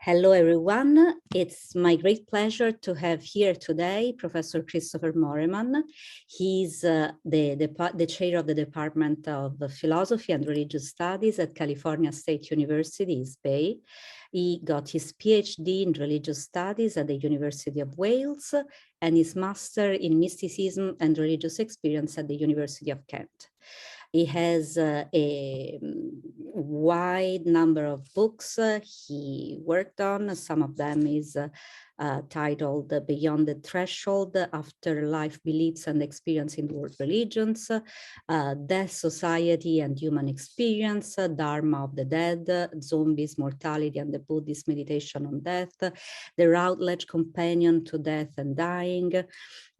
Hello, everyone. It's my great pleasure to have here today Professor Christopher Moreman. He's the chair of the Department of Philosophy and Religious Studies at California State University, East Bay. He got his PhD in Religious Studies at the University of Wales and his master in Mysticism and Religious Experience at the University of Kent. He has a wide number of books he worked on. Some of them is titled Beyond the Threshold, Afterlife Beliefs and Experience in World Religions, Death, Society and Human Experience, Dharma of the Dead, Zombies, Mortality and the Buddhist Meditation on Death, The Routledge Companion to Death and Dying,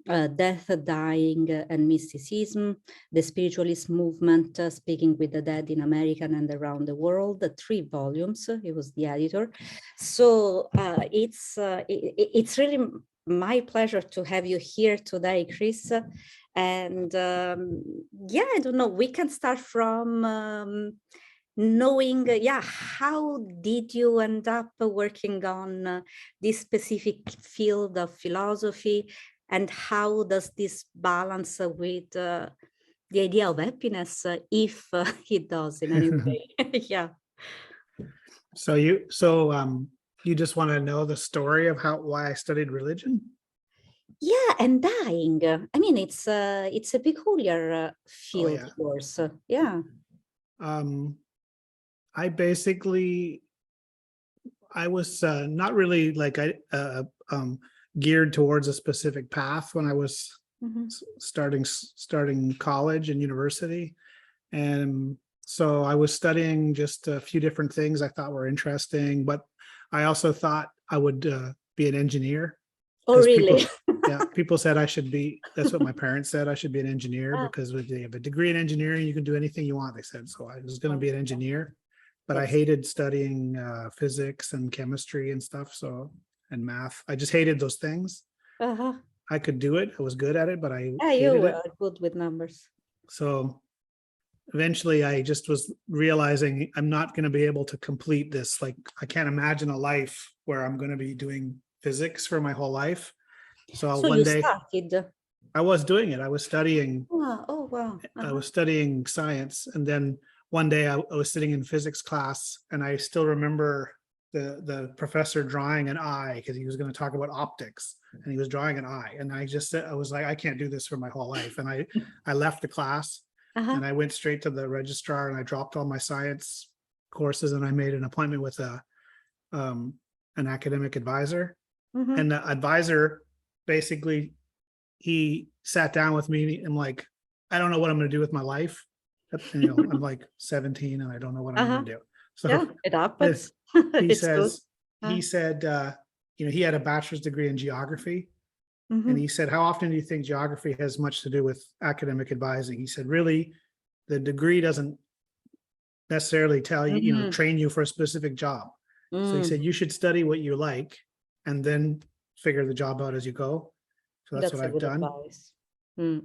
Death, Dying and Mysticism, the Spiritualist Movement, Speaking with the Dead in America and Around the World, 3 volumes. He was the editor. So it's really my pleasure to have you here today, Chris. And yeah, I don't know, we can start from knowing, how did you end up working on this specific field of philosophy? And how does this balance with the idea of happiness, if it does in any way? Yeah. So you just want to know the story of why I studied religion? Yeah, and dying. I mean, it's a peculiar field, of course. Yeah. I was not really like geared towards a specific path when I was starting college and university. And so I was studying just a few different things I thought were interesting, but I also thought I would be an engineer. Oh, really? People said I should be, that's what my parents said, I should be an engineer because if you have a degree in engineering, you can do anything you want, they said. So I was going to be an engineer, but I hated studying physics and chemistry and stuff. And math. I just hated those things. I could do it. I was good at it, but I hated you were good with numbers. So eventually I just was realizing I'm not going to be able to complete this. Like, I can't imagine a life where I'm going to be doing physics for my whole life. So one day started. I was doing it. I was studying. Oh, wow. I was studying science. And then one day I was sitting in physics class and I still remember the professor drawing an eye because he was going to talk about optics and he was drawing an eye. And I just said, I was like, I can't do this for my whole life. And I left the class and I went straight to the registrar and I dropped all my science courses and I made an appointment with an academic advisor. And the advisor, basically, he sat down with me and like, I don't know what I'm going to do with my life. I'm like 17 and I don't know what I'm going to do. So it happens. He said, he had a bachelor's degree in geography. And he said, how often do you think geography has much to do with academic advising? He said, really, the degree doesn't necessarily tell you, train you for a specific job. So he said, you should study what you like and then figure the job out as you go. So that's what I've done.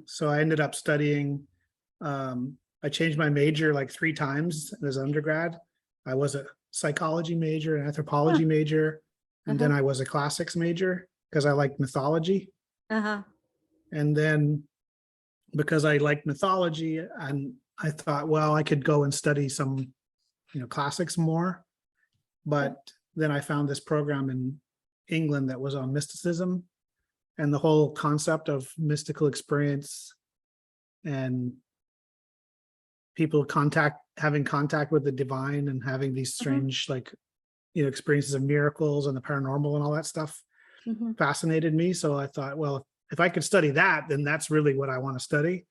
So I ended up studying, I changed my major like 3 times as an undergrad. I was a psychology major, an anthropology major, and then I was a classics major because I liked mythology. And then because I liked mythology, and I thought, well, I could go and study some, classics more. But then I found this program in England that was on mysticism and the whole concept of mystical experience and people having contact with the divine and having these strange experiences of miracles and the paranormal and all that stuff fascinated me. So I thought, well, if I could study that, then that's really what I want to study.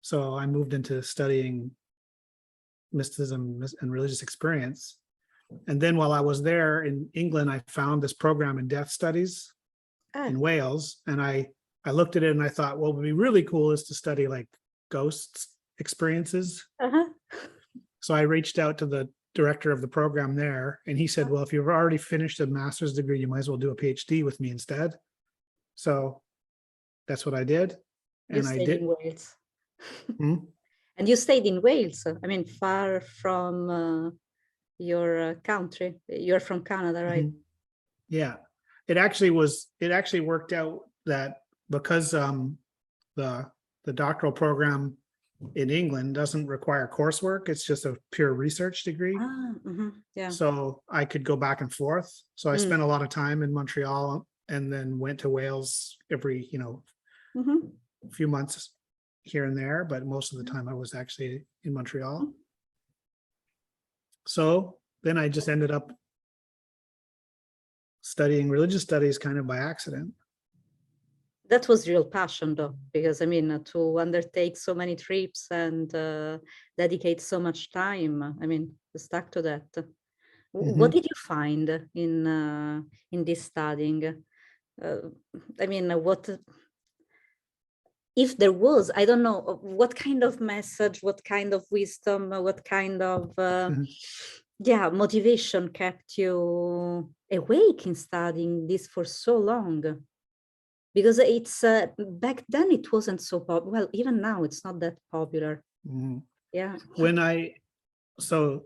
So I moved into studying mysticism and religious experience. And then while I was there in England, I found this program in death studies in Wales. And I looked at it and I thought, well, what would be really cool is to study like ghosts experiences. So I reached out to the director of the program there and he said, well, if you've already finished a master's degree, you might as well do a PhD with me instead. So that's what I did. And I did. In Wales. And you stayed in Wales, I mean, far from your country. You're from Canada, right? Yeah, it actually worked out that because the doctoral program in England doesn't require coursework, it's just a pure research degree. Yeah. So I could go back and forth. So I spent a lot of time in Montreal and then went to Wales every, few months here and there, but most of the time I was actually in Montreal. So then I just ended up studying religious studies kind of by accident. That was real passion though, because I mean, to undertake so many trips and dedicate so much time, I mean, stuck to that. What did you find in this studying? I mean, what, if there was, I don't know, what kind of message, what kind of wisdom, what kind of yeah, motivation kept you awake in studying this for so long? Because it's back then it wasn't so popular. Well, even now it's not that popular. Yeah. So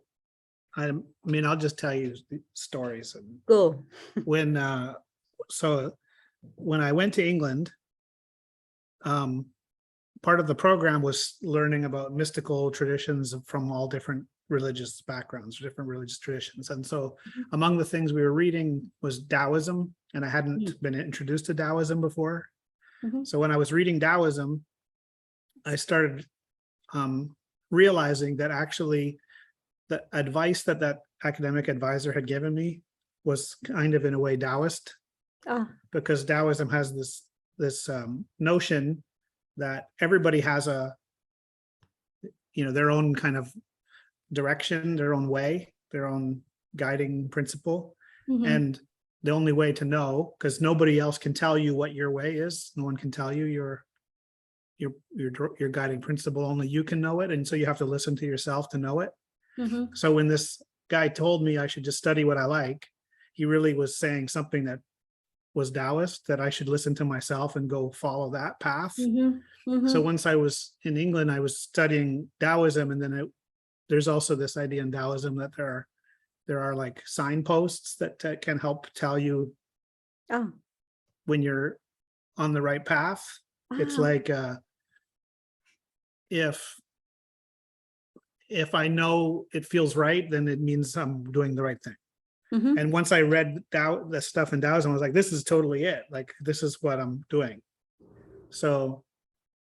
I mean, I'll just tell you stories. Go. When I went to England, part of the program was learning about mystical traditions from all different religious backgrounds, different religious traditions. And so among the things we were reading was Taoism, and I hadn't been introduced to Taoism before. So when I was reading Taoism, I started realizing that actually the advice that academic advisor had given me was kind of in a way Taoist, because Taoism has this notion that everybody has their own kind of direction, their own way, their own guiding principle. And the only way to know, because nobody else can tell you what your way is, no one can tell you your guiding principle, only you can know it. And so you have to listen to yourself to know it. So when this guy told me I should just study what I like, he really was saying something that was Taoist, that I should listen to myself and go follow that path. So once I was in England, I was studying Taoism, and then there's also this idea in Taoism that there are like signposts that can help tell you when you're on the right path. It's like if I know it feels right, then it means I'm doing the right thing. And once I read the stuff in Taoism, I was like, this is totally it. Like, this is what I'm doing. So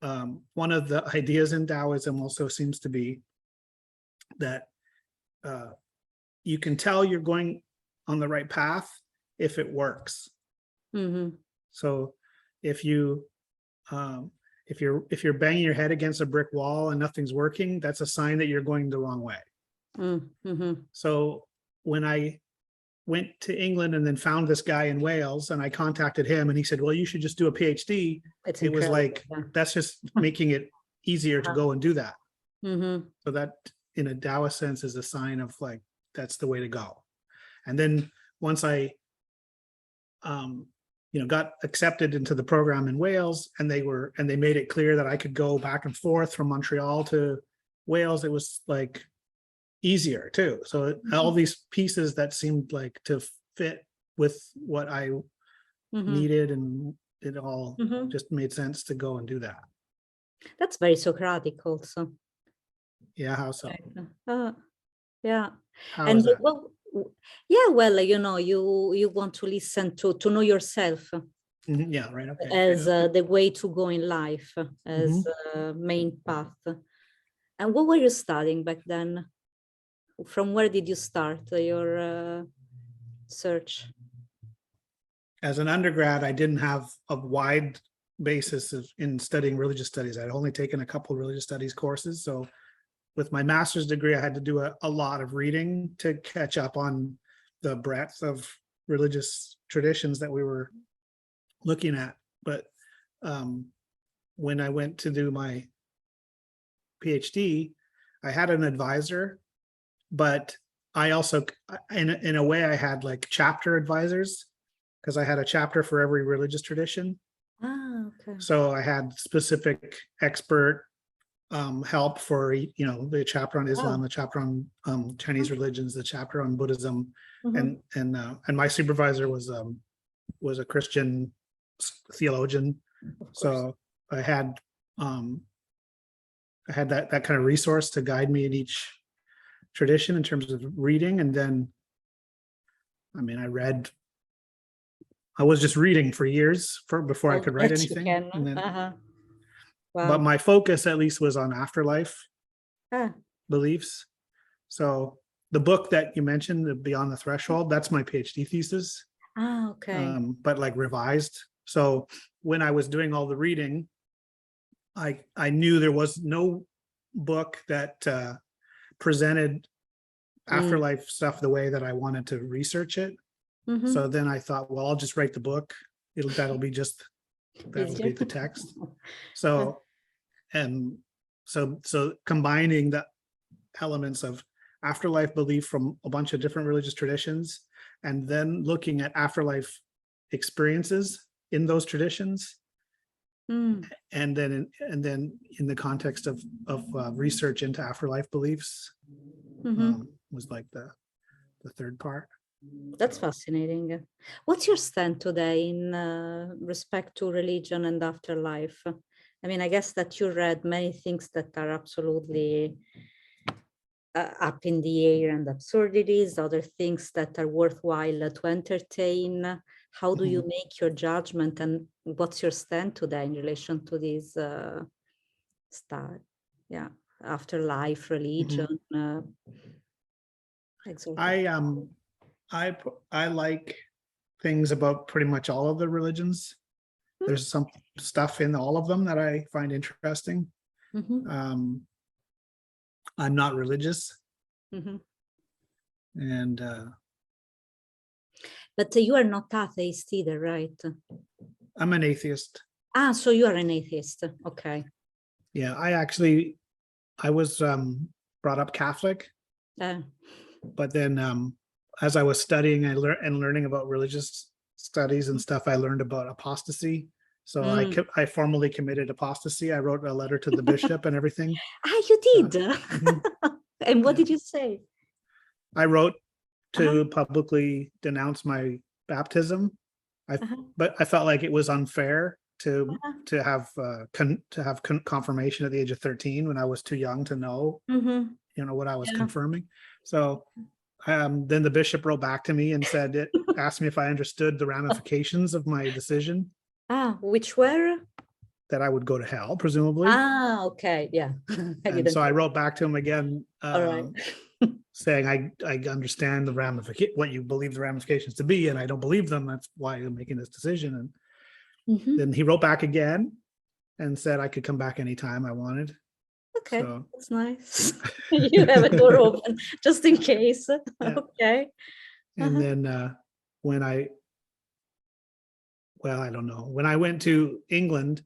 one of the ideas in Taoism also seems to be that you can tell you're going on the right path if it works. So if you're banging your head against a brick wall and nothing's working, that's a sign that you're going the wrong way. So when I went to England and then found this guy in Wales, and I contacted him, and he said, well, you should just do a PhD. It was like, that's just making it easier to go and do that. So that, in a Taoist sense, is a sign of like, that's the way to go. And then once I got accepted into the program in Wales, and they made it clear that I could go back and forth from Montreal to Wales, it was like easier too. So all these pieces that seemed like to fit with what I needed, and it all just made sense to go and do that. That's very Socratic also. Yeah, how so? Yeah. How And is that? well, yeah, well, you want to listen to know yourself. Yeah, right. Okay. As the way to go in life, as main path. And what were you studying back then? From where did you start your search? As an undergrad, I didn't have a wide basis in studying religious studies. I'd only taken a couple of religious studies courses. So with my master's degree, I had to do a lot of reading to catch up on the breadth of religious traditions that we were looking at. But when I went to do my PhD, I had an advisor, but I also, in a way, I had like chapter advisors, because I had a chapter for every religious tradition. Okay. So I had specific expert help for, the chapter on Islam, Oh. the chapter on Chinese religions, the chapter on Buddhism, Mhm. and my supervisor was a Christian theologian. Of course. So I had that kind of resource to guide me in each tradition in terms of reading. And then, I was just reading for years before I Oh, could write that you anything. can. And then, Wow. but my focus at least was on afterlife Ah, beliefs. So the book that you mentioned, the Beyond the Threshold, that's my PhD thesis, okay. but like revised. So when I was doing all the reading, I knew there was no book that presented afterlife stuff the way that I wanted to research it. Mhm. So then I thought, well, I'll just write the book. That'll be Easier. the text. So, and so combining the elements of afterlife belief from a bunch of different religious traditions, and then looking at afterlife experiences in those traditions, and then in the context of research into afterlife beliefs, was like the third part. That's fascinating. What's your stand today in respect to religion and afterlife? I mean, I guess that you read many things that are absolutely up in the air and absurdities, other things that are worthwhile to entertain. How do you make your judgment, and what's your stand today in relation to this stuff? Yeah, afterlife, religion. I like things about pretty much all of the religions. There's some stuff in all of them that I find interesting. I'm not religious, and but you are not atheist either, right? I'm an atheist. Ah, so you are an atheist. Okay. Yeah, I was brought up Catholic, but then as I was studying and learning about religious studies and stuff, I learned about apostasy. So I formally committed apostasy. I wrote a letter to the bishop and everything. Ah, you did? And what did you say? I wrote to publicly denounce my baptism. But I felt like it was unfair to have confirmation at the age of 13 when I was too young to know, what I was confirming. So then the bishop wrote back to me and asked me if I understood the ramifications of my decision. Which were? That I would go to hell, presumably. Okay, yeah. And so I wrote back to him again, all right. saying I understand what you believe the ramifications to be, and I don't believe them. That's why I'm making this decision. And then he wrote back again and said I could come back anytime I wanted. Okay, so, that's nice. You have a door open just in case. Yeah. Okay. And then I don't know. When I went to England,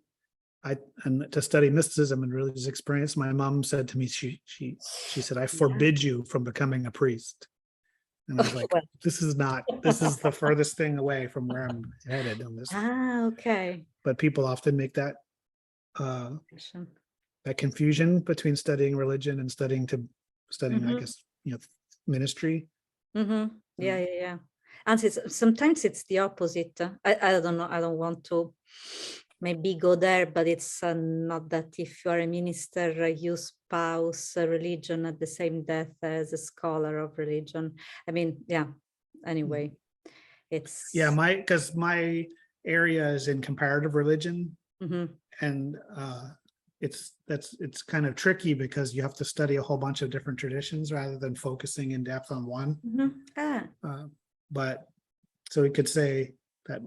to study mysticism and religious experience, my mom said to me, she said, I forbid you from becoming a priest. And I was like, this is the furthest thing away from where I'm headed on this. Okay. But people often make that confusion between studying religion and studying, I guess, ministry. Yeah. And sometimes it's the opposite. I don't know. I don't want to maybe go there, but it's not that if you are a minister, you espouse religion at the same depth as a scholar of religion. I mean, yeah. Anyway, it's because my area is in comparative religion, and it's kind of tricky because you have to study a whole bunch of different traditions rather than focusing in depth on one. But so we could say that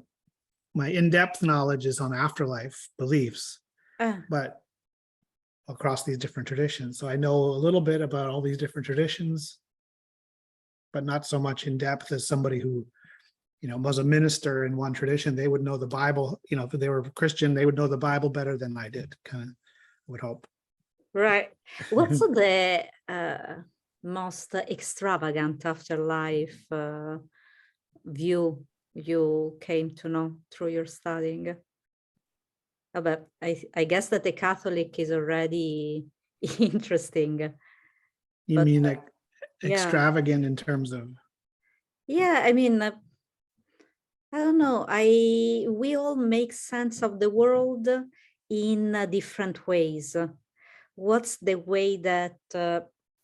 my in-depth knowledge is on afterlife beliefs, but across these different traditions. So I know a little bit about all these different traditions, but not so much in depth as somebody who, was a minister in one tradition. They would know the Bible, if they were Christian, they would know the Bible better than I did, kind of, would hope. Right. What's the most extravagant afterlife view you came to know through your studying? But I guess that the Catholic is already interesting. You But mean like yeah, extravagant in terms of? yeah. I mean, I don't know. We all make sense of the world in different ways. What's the way that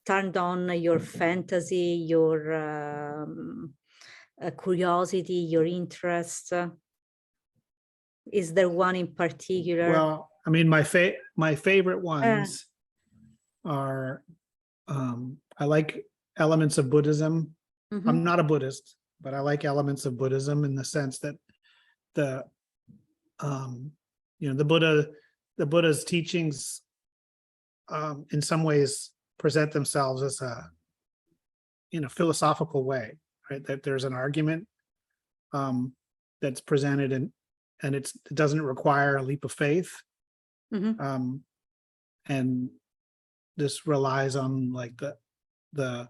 turned on your fantasy, your curiosity, your interest? Is there one in particular? Well, I mean, my favorite Uh, ones are, I like elements of Buddhism. mhm, I'm not a Buddhist, but I like elements of Buddhism in the sense that the, the Buddha's teachings, in some ways present themselves as in a philosophical way, right? That there's an argument, that's presented, and it doesn't require a leap of faith. mhm, And this relies on like the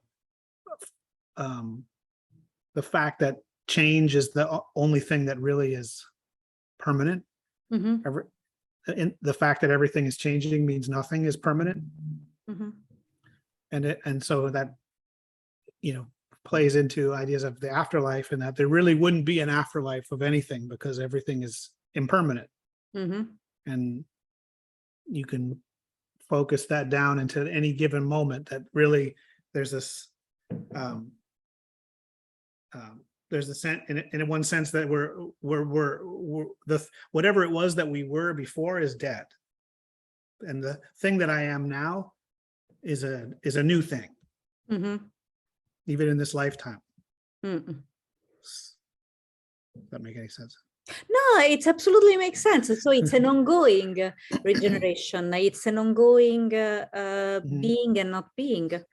um the fact that change is the only thing that really is permanent. mhm, The fact that everything is changing means nothing is permanent. mhm, And so that, plays into ideas of the afterlife, and that there really wouldn't be an afterlife of anything because everything is impermanent. mhm, And you can focus that down into any given moment, that really there's this um, there's a sense in one sense that we're the whatever it was that we were before is dead, and the thing that I am now is a new thing, mhm, even in this lifetime. mhm. Does that make any sense? No, it absolutely makes sense. So it's an ongoing regeneration. It's an ongoing Mhm. being and not being. I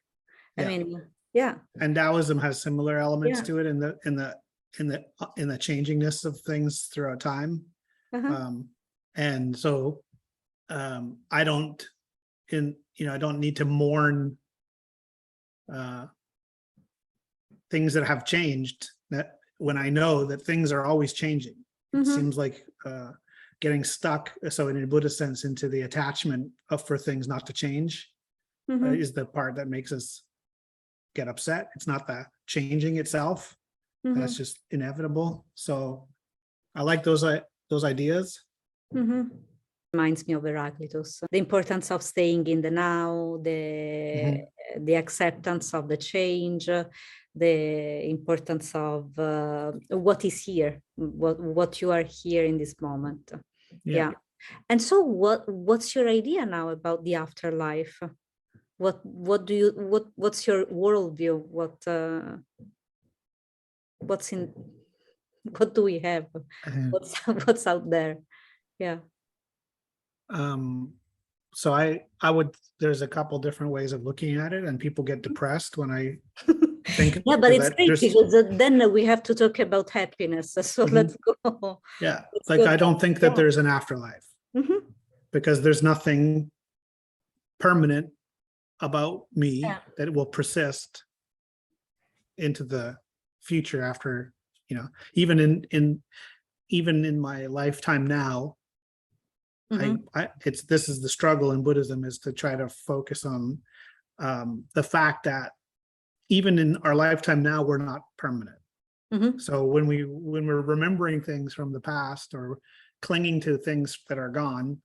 Yeah. mean, yeah, And Taoism has similar elements yeah. to it in the changingness of things throughout time. Uh-huh. And so I don't I don't need to mourn things that have changed, that when I know that things are always changing. It Mhm, seems like getting stuck, so in a Buddhist sense, into the attachment for things not to change, mhm, is the part that makes us get upset. It's not the changing itself, that's mhm, just inevitable. So I like those ideas. mhm. Reminds me of Heraclitus. The importance of staying in the now, Mhm. the acceptance of the change, the importance of what is here, what you are here in this moment. Yeah. Yeah. And so what's your idea now about the afterlife? What's your worldview? What's in what do we have? Uh, What's out there? Yeah. so I would, there's a couple different ways of looking at it, and people get depressed when I think Yeah, but it's that great there's because then we have to talk about happiness. So Mhm. let's go. Yeah, Let's like go I there. don't think that Yeah. there's an afterlife, Mhm. because there's nothing permanent about me Yeah. that will persist into the future after, even in my lifetime now. Mhm. This is the struggle in Buddhism, is to try to focus on the fact that even in our lifetime now, we're not permanent. Mhm. So when we're remembering things from the past, or clinging to things that are gone,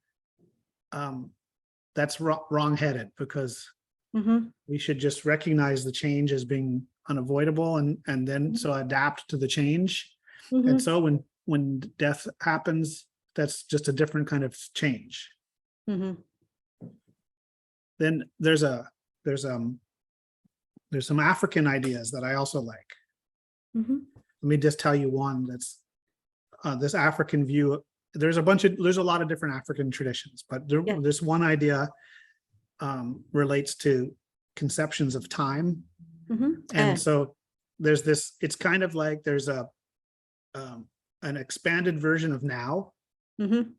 that's wrong-headed, because Mhm. we should just recognize the change as being unavoidable, and then so adapt to the change. And Mhm. so when death happens, that's just a different kind of change. Mhm. Then there's some African ideas that I also like. Mhm. Let me just tell you one that's this African view. There's a lot of different African traditions, but Yeah. this one idea relates to conceptions of time. Mhm. And so there's this, it's kind of like there's an expanded version of now, Mhm.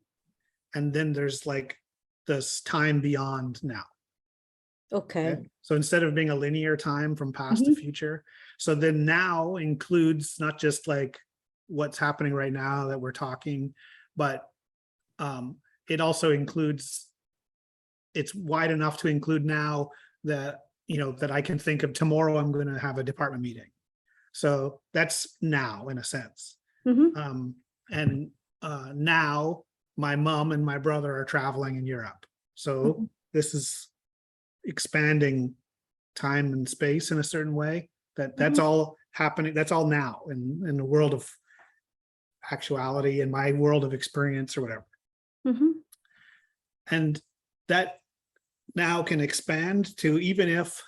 and then there's like this time beyond now. Okay. Okay? So instead of being a linear time from past to Mhm. future, so then now includes not just like what's happening right now that we're talking, but it also includes it's wide enough to include now that, that I can think of tomorrow I'm going to have a department meeting. So that's now in a sense. And now my mom and my brother are traveling in Europe. So this is expanding time and space in a certain way. That's all happening. That's all now in the world of actuality, in my world of experience or whatever. And that now can expand to even if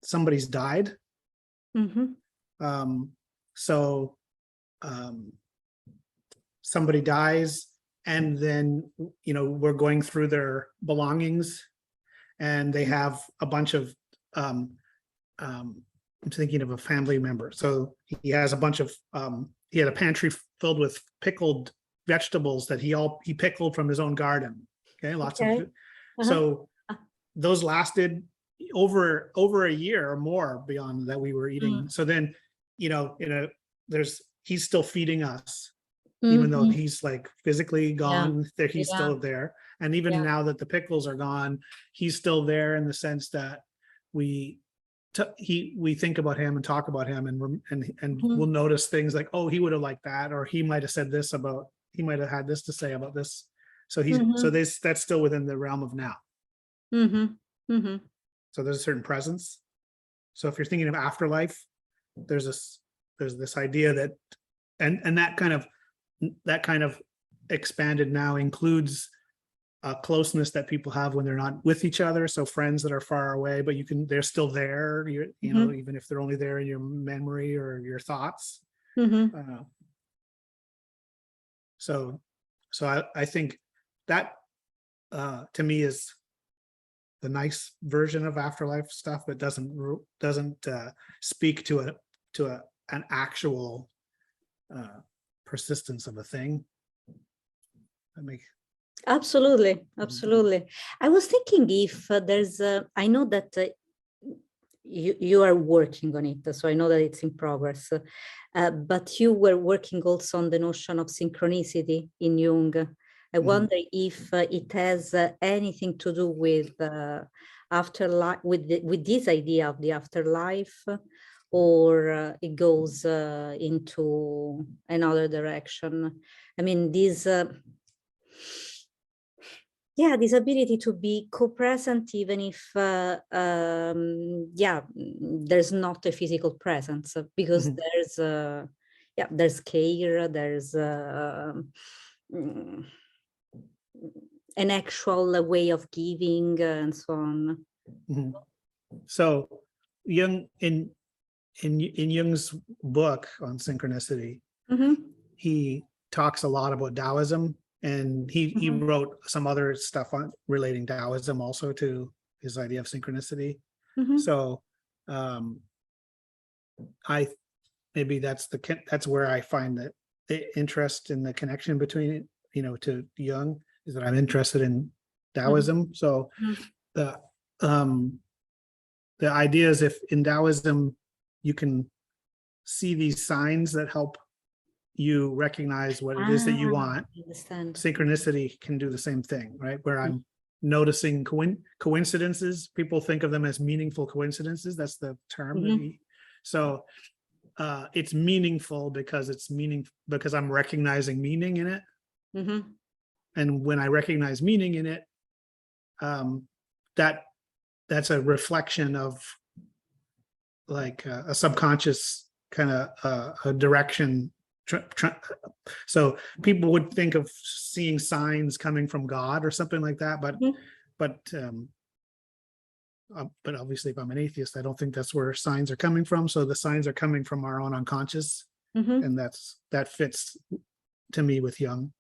somebody's died. So somebody dies, and then we're going through their belongings, and they have a bunch of I'm thinking of a family member. So he has a bunch of he had a pantry filled with pickled vegetables that he pickled from his own garden. Okay, lots of so those lasted over a year or more beyond that we were eating. So then, he's still feeding us, even though he's like physically gone, that he's still there. And even now that the pickles are gone, he's still there in the sense that we think about him and talk about him, and we'll notice things like, oh, he would have liked that, or he might have said this about, he might have had this to say about this. So that's still within the realm of now. So there's a certain presence. So if you're thinking of afterlife, there's this idea that, and that kind of expanded now includes a closeness that people have when they're not with each other. So friends that are far away, but they're still there, even if they're only there in your memory or your thoughts. So I think that to me is the nice version of afterlife stuff, but doesn't speak to an actual persistence of a thing. Absolutely. I was thinking if there's I know that you are working on it, so I know that it's in progress, but you were working also on the notion of synchronicity in Jung. I wonder if it has anything to do with afterlife, with this idea of the afterlife, or it goes into another direction. I mean, this ability to be co-present, even if there's not a physical presence, because there's care, there's an actual way of giving, and so on. So Jung, in Jung's book on synchronicity, he talks a lot about Taoism, and he wrote some other stuff on relating Taoism also to his idea of synchronicity. So maybe that's where I find that the interest in the connection between to Jung is that I'm interested in Taoism. So the idea is, if in Taoism you can see these signs that help you recognize what it is that you want, synchronicity can do the same thing, right? Where I'm noticing coincidences. People think of them as meaningful coincidences. That's the term. So it's meaningful because I'm recognizing meaning in it. And when I recognize meaning in it, that's a reflection of like a subconscious kind of a direction. So people would think of seeing signs coming from God or something like that, but obviously, if I'm an atheist, I don't think that's where signs are coming from. So the signs are coming from our own unconscious, and that fits to me with Jung.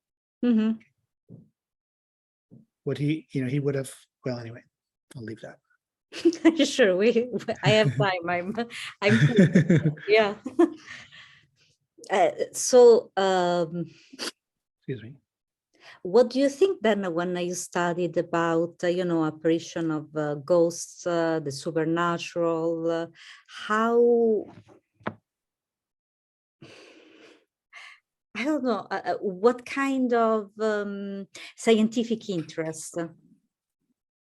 What he would have. Well, anyway, I'll leave that. Sure, I have time. I'm yeah. So Excuse me. What do you think then when you studied about apparition of ghosts, the supernatural, how I don't know, what kind of scientific interest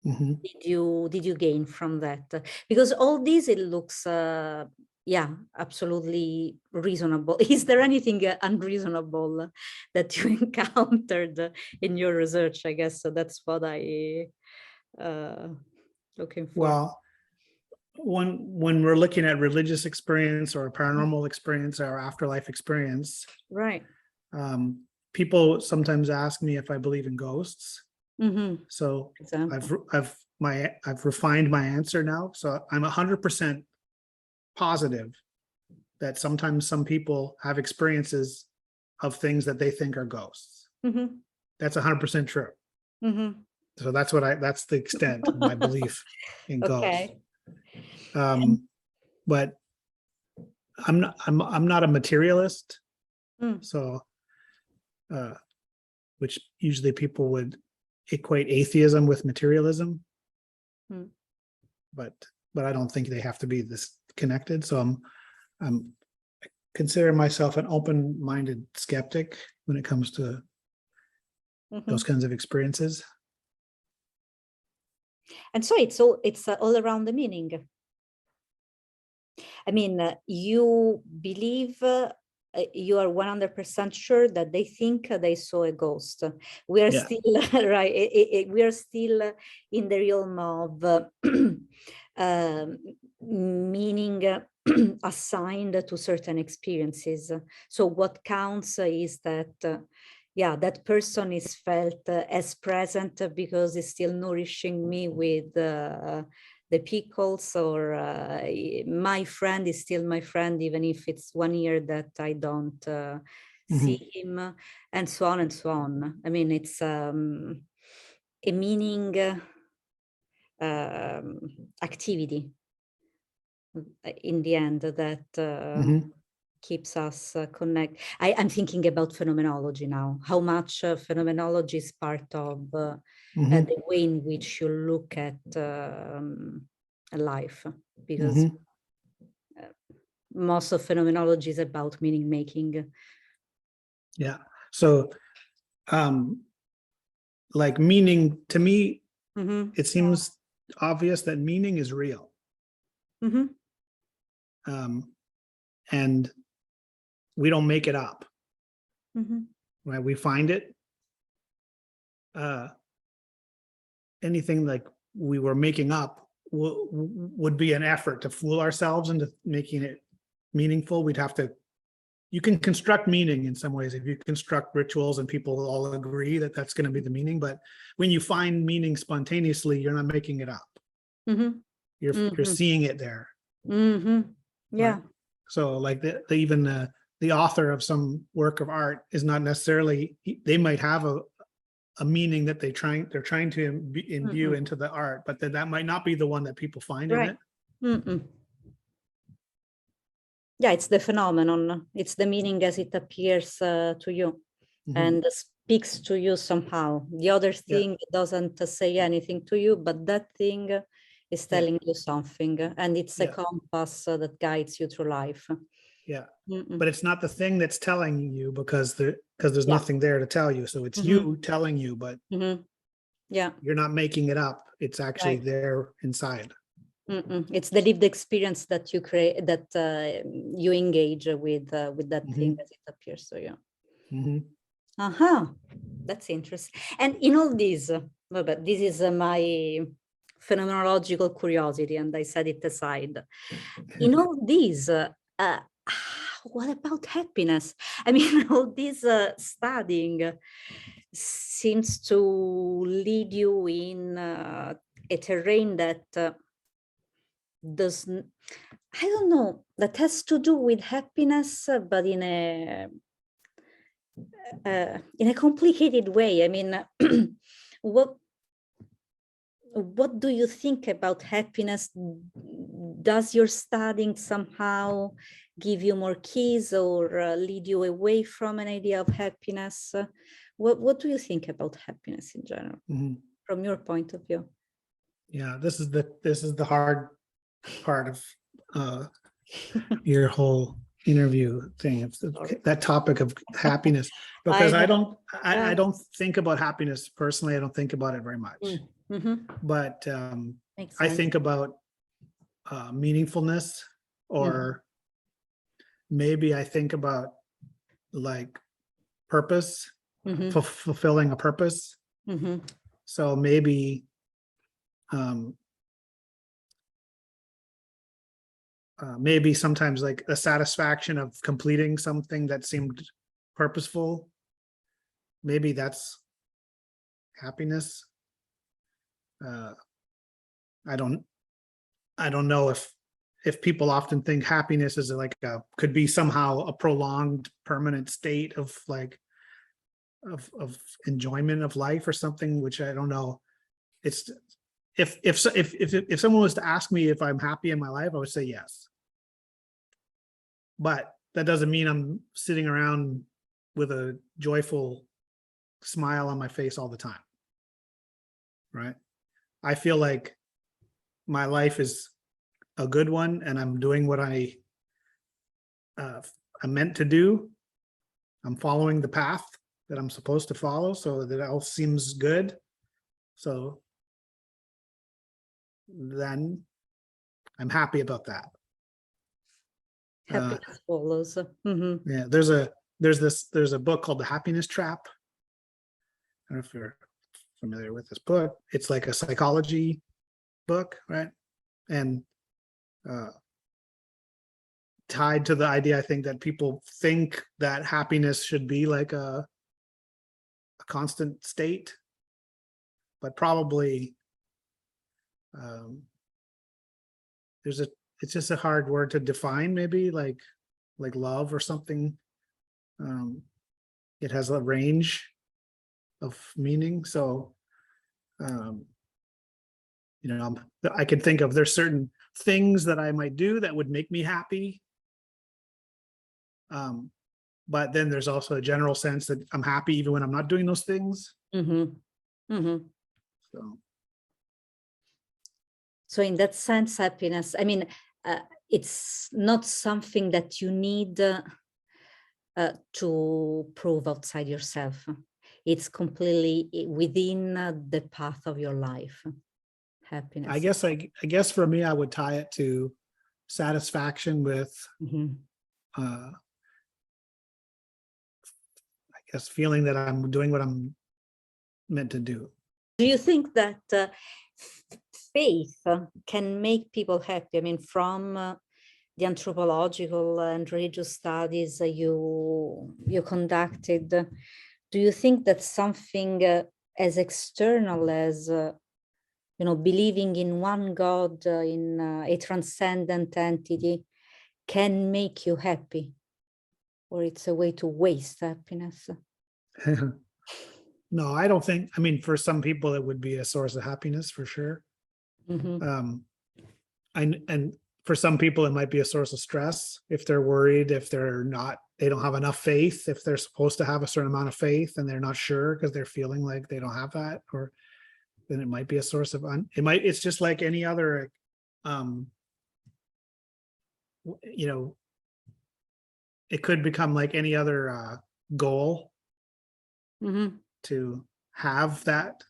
did you gain from that? Because all this, it looks, yeah, absolutely reasonable. Is there anything unreasonable that you encountered in your research? I guess so that's what I looking for. Well, when we're looking at religious experience or paranormal experience or afterlife experience, right? People sometimes ask me if I believe in ghosts. So Example. I've refined my answer now. So I'm 100% positive that sometimes some people have experiences of things that they think are ghosts. That's 100% true. So that's that's the extent of my belief in ghosts. But I'm not a materialist. So, which usually people would equate atheism with materialism. But I don't think they have to be this connected. So I'm consider myself an open-minded skeptic when it comes to those kinds of experiences. And so it's all around the meaning. I mean, you believe, you are 100% sure that they think they saw a ghost. We are still right. We are still in the realm of meaning assigned to certain experiences. So what counts is that, yeah, that person is felt as present because it's still nourishing me with the pickles, or my friend is still my friend, even if it's 1 year that I don't see him, and so on and so on. I mean, it's a meaning activity in the end that keeps us connected. I'm thinking about phenomenology now, how much phenomenology is part of the way in which you look at life, because most of phenomenology is about meaning making. Yeah. So, like meaning, to me, it seems obvious that meaning is real. And we don't make it up. Right? We find it. Anything like we were making up would be an effort to fool ourselves into making it meaningful. We'd have to, you can construct meaning in some ways. If you construct rituals and people all agree that that's going to be the meaning, but when you find meaning spontaneously, you're not making it up. You're seeing it there. Yeah. Right? So like even the author of some work of art is not necessarily, they might have a meaning that they're trying to imbue into the art, but that might not be the one that people find in it. Yeah, it's the phenomenon. It's the meaning as it appears to you and speaks to you somehow. The other thing doesn't say anything to you, but that thing is telling you something, and it's a compass that guides you through life. But it's not the thing that's telling you, because there's nothing there to tell you. So it's you telling you, but you're not making it up. It's actually there inside. It's the lived experience that you create, that you engage with that thing as it appears to you. That's interesting. And in all this, but this is my phenomenological curiosity, and I set it aside. In all this, what about happiness? I mean, all this studying seems to lead you in a terrain that doesn't, I don't know, that has to do with happiness, but in a complicated way. I mean, what do you think about happiness? Does your studying somehow give you more keys, or lead you away from an idea of happiness? What do you think about happiness in general, from your point of view? Yeah, this is the hard part of your whole interview thing, if that topic of happiness, because I don't think about happiness personally. I don't think about it very much, but I think about meaningfulness, or maybe I think about like purpose, fulfilling a purpose. So maybe maybe sometimes like a satisfaction of completing something that seemed purposeful. Maybe that's happiness. I don't know if people often think happiness is like could be somehow a prolonged permanent state of like of enjoyment of life or something, which I don't know. It's if someone was to ask me if I'm happy in my life, I would say yes. But that doesn't mean I'm sitting around with a joyful smile on my face all the time. Right? I feel like my life is a good one and I'm doing what I'm meant to do. I'm following the path that I'm supposed to follow, so that all seems good. So then I'm happy about that. Happiness follows. Yeah, there's a book called The Happiness Trap. I don't know if you're familiar with this book. It's like a psychology book, right? And tied to the idea, I think, that people think that happiness should be like a constant state, but probably it's just a hard word to define, maybe like love or something. It has a range of meaning. So I could think of, there's certain things that I might do that would make me happy. But then there's also a general sense that I'm happy even when I'm not doing those things. So in that sense, happiness, I mean, it's not something that you need to prove outside yourself. It's completely within the path of your life. Happiness. I guess for me, I would tie it to satisfaction with I guess feeling that I'm doing what I'm meant to do. Do you think that faith can make people happy? I mean, from the anthropological and religious studies you conducted, do you think that something as external as believing in one God, in a transcendent entity, can make you happy, or it's a way to waste happiness? No, I don't think. I mean, for some people, it would be a source of happiness for sure. And for some people, it might be a source of stress if they're worried, if they don't have enough faith, if they're supposed to have a certain amount of faith and they're not sure because they're feeling like they don't have that, or then it might be a source of it's just like any other it could become like any other goal to have that,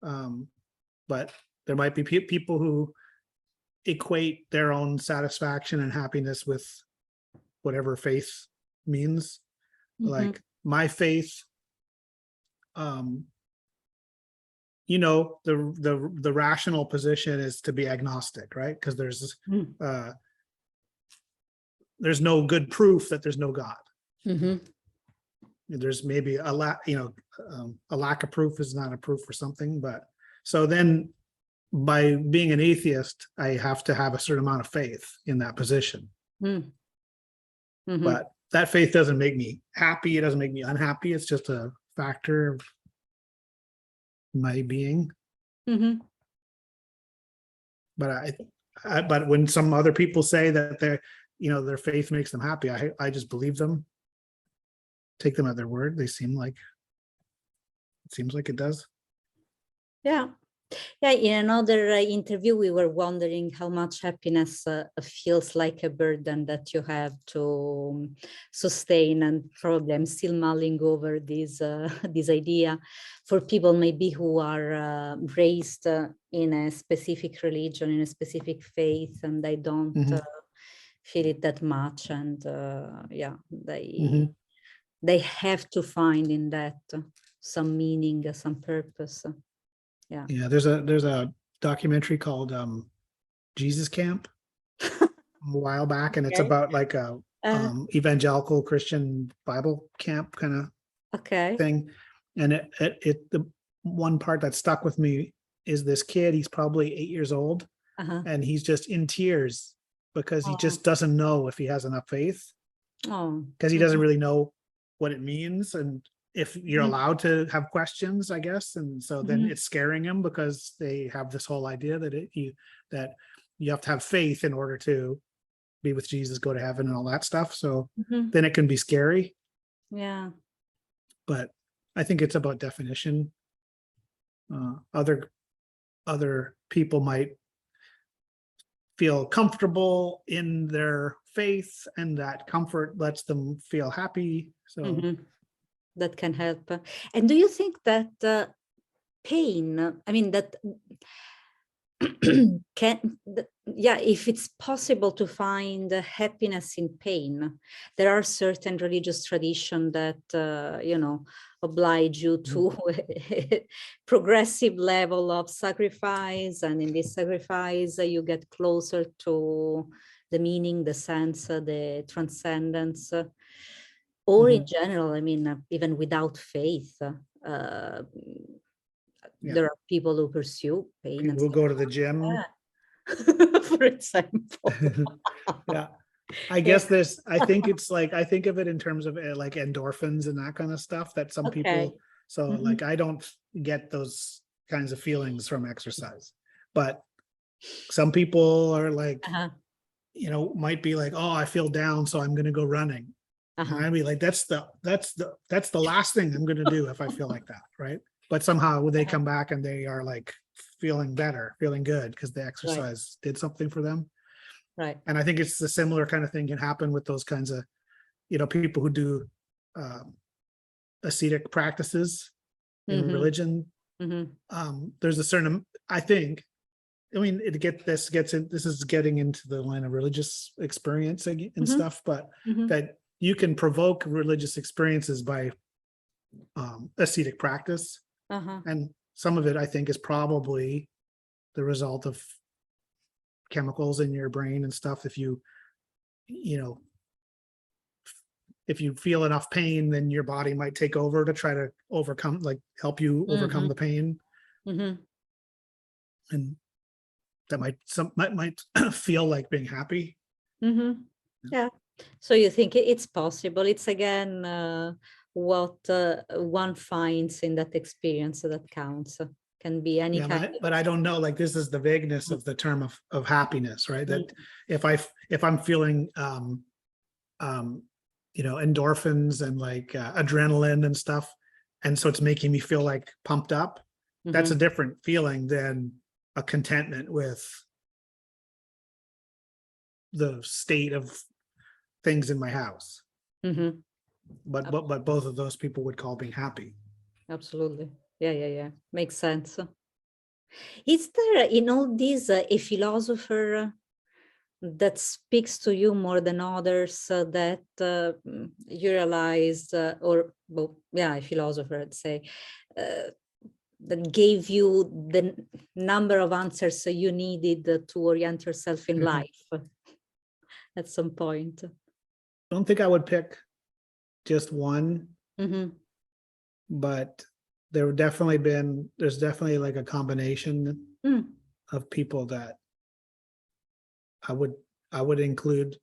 but there might be people who equate their own satisfaction and happiness with whatever faith means. Like my faith, the rational position is to be agnostic, right? Because there's no good proof that there's no God. There's maybe a lack of proof is not a proof for something, but so then by being an atheist, I have to have a certain amount of faith in that position. But that faith doesn't make me happy. It doesn't make me unhappy. It's just a factor of my being. But but when some other people say that their faith makes them happy, I just believe them, take them at their word. It seems like it does. Yeah, Yeah, in another interview, we were wondering how much happiness feels like a burden that you have to sustain, and probably I'm still mulling over this this idea for people maybe who are raised in a specific religion, in a specific faith, and they don't feel it that much, and yeah, they have to find in that some meaning, some purpose. Yeah. Yeah, there's a documentary called Jesus Camp a while back, and it's about like a evangelical Christian Bible camp kind of thing. And the one part that stuck with me is this kid, he's probably 8 years old, and he's just in tears because he just doesn't know if he has enough faith, because he doesn't really know what it means, and if you're allowed to have questions, I guess. And so then it's scaring him because they have this whole idea that that you have to have faith in order to be with Jesus, go to heaven and all that stuff. So then it can be scary. Yeah. But I think it's about definition. Other people might feel comfortable in their faith, and that comfort lets them feel happy. So that can help. And do you think that pain, I mean, that if it's possible to find happiness in pain, there are certain religious traditions that, oblige you to a progressive level of sacrifice. And in this sacrifice, you get closer to the meaning, the sense, the transcendence. Or in general, I mean, even without faith, there are people who pursue pain. People who go to the gym, for example. Yeah, I guess I think it's like, I think of it in terms of like endorphins and that kind of stuff that some people. So like, I don't get those kinds of feelings from exercise, but some people are like, might be like, oh, I feel down, so I'm going to go running. And I'd be like, that's the last thing I'm going to do if I feel like that, right? But somehow they come back and they are like feeling better, feeling good because the exercise did something for them. Right. And I think it's the similar kind of thing can happen with those kinds of, people who do ascetic practices in religion. There's a certain, I think, I mean, this is getting into the line of religious experience and stuff, but that you can provoke religious experiences by ascetic practice. And some of it, I think, is probably the result of chemicals in your brain and stuff. If you feel enough pain, then your body might take over to try to overcome, like help you overcome the pain. And that might feel like being happy. Yeah. So you think it's possible? It's again what one finds in that experience that counts. Can be any kind. But I don't know. Like, this is the vagueness of the term of happiness, right? That if I'm feeling endorphins and like adrenaline and stuff, and so it's making me feel like pumped up. That's a different feeling than a contentment with the state of things in my house. But both of those people would call being happy. Absolutely. Yeah. Makes sense. Is there in all this a philosopher that speaks to you more than others that you realized, a philosopher, I'd say, that gave you the number of answers you needed to orient yourself in life at some point? I don't think I would pick just one, but there's definitely like a combination of people that I would include.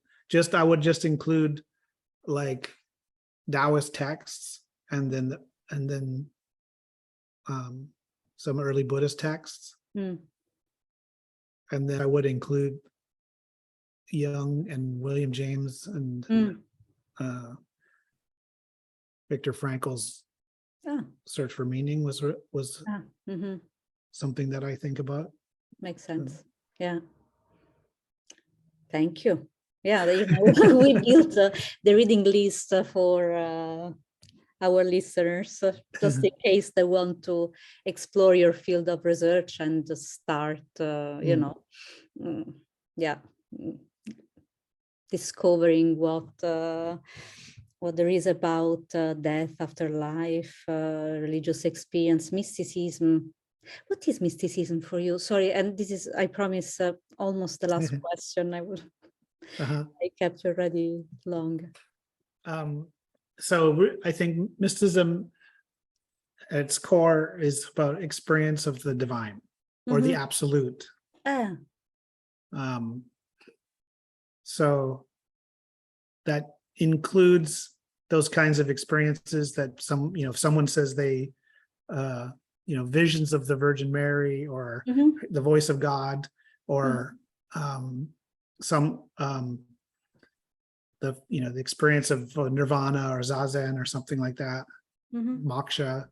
I would just include like Taoist texts and then some early Buddhist texts. And then I would include Jung and William James and Viktor Frankl's Search for Meaning was something that I think about. Makes sense. Yeah. Thank you. Yeah, we built the reading list for our listeners, just in case they want to explore your field of research and just start, yeah, discovering what there is about death, afterlife, religious experience, mysticism. What is mysticism for you? Sorry, and this is, I promise, almost the last question. I kept you already long. So I think mysticism at its core is about experience of the divine or the absolute. So that includes those kinds of experiences that if someone says they, visions of the Virgin Mary or the voice of God or the experience of nirvana or zazen or something like that, moksha,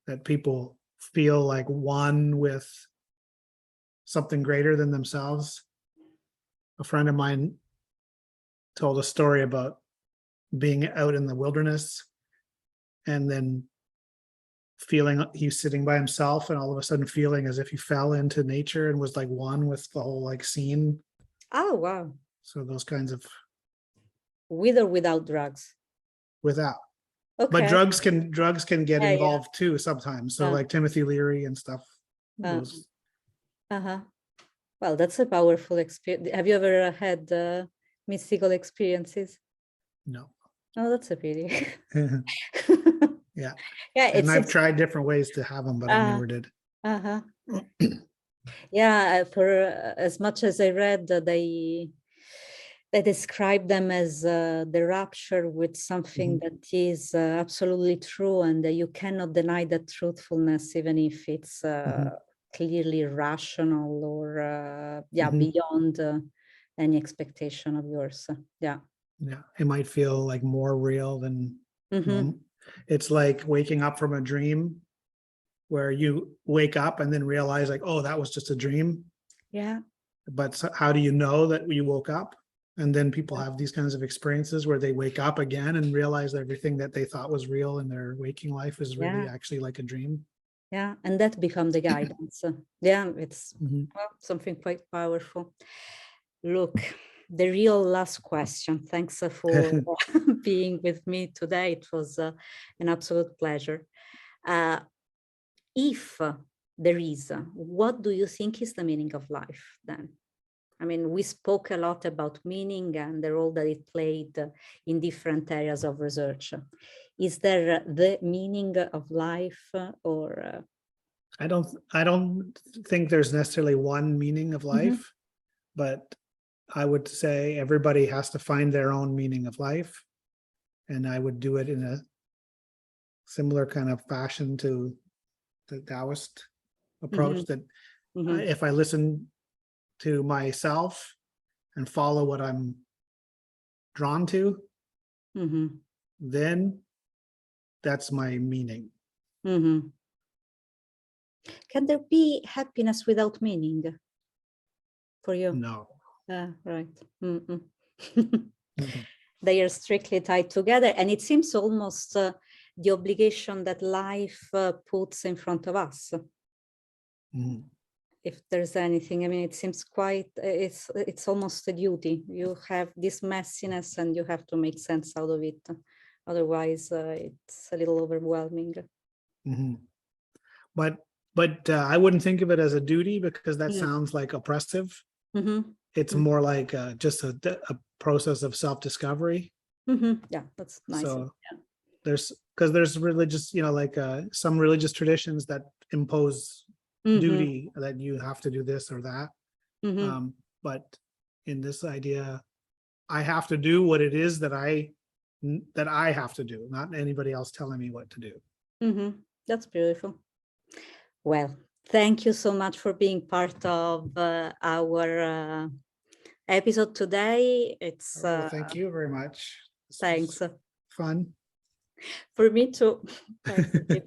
that people feel like one with something greater than themselves. A friend of mine told a story about being out in the wilderness and then feeling he's sitting by himself and all of a sudden feeling as if he fell into nature and was like one with the whole like scene. Oh, wow. So those kinds of. With or without drugs? Without. Okay. But drugs can get involved too sometimes. So like Timothy Leary and stuff. Well, that's a powerful experience. Have you ever had mystical experiences? No. Oh, that's a pity. Yeah. Yeah. And I've tried different ways to have them, but I never did. Yeah. For as much as I read, they describe them as the rapture with something that is absolutely true, and you cannot deny that truthfulness, even if it's clearly rational or beyond any expectation of yours. Yeah, it might feel like more real than it's like waking up from a dream where you wake up and then realize like, oh, that was just a dream. Yeah. But how do you know that you woke up? And then people have these kinds of experiences where they wake up again and realize everything that they thought was real in their waking life is really actually like a dream. Yeah, and that becomes the guidance. Yeah, it's something quite powerful. Look, the real last question. Thanks for being with me today. It was an absolute pleasure. If there is, what do you think is the meaning of life then? I mean, we spoke a lot about meaning and the role that it played in different areas of research. Is there the meaning of life or? I don't think there's necessarily one meaning of life, but I would say everybody has to find their own meaning of life. And I would do it in a similar kind of fashion to the Taoist approach that if I listen to myself and follow what I'm drawn to, then that's my meaning. Can there be happiness without meaning for you? No. Right. They are strictly tied together, and it seems almost the obligation that life puts in front of us. If there's anything, I mean, it seems quite, it's almost a duty. You have this messiness and you have to make sense out of it. Otherwise, it's a little overwhelming. But I wouldn't think of it as a duty because that sounds like oppressive. It's more like just a process of self-discovery. Yeah, that's nice. So there's religious, like some religious traditions that impose duty that you have to do this or that. But in this idea, I have to do what it is that I have to do, not anybody else telling me what to do. That's beautiful. Well, thank you so much for being part of our episode today. It's thank you very much. Thanks. Fun For me too. Thank you.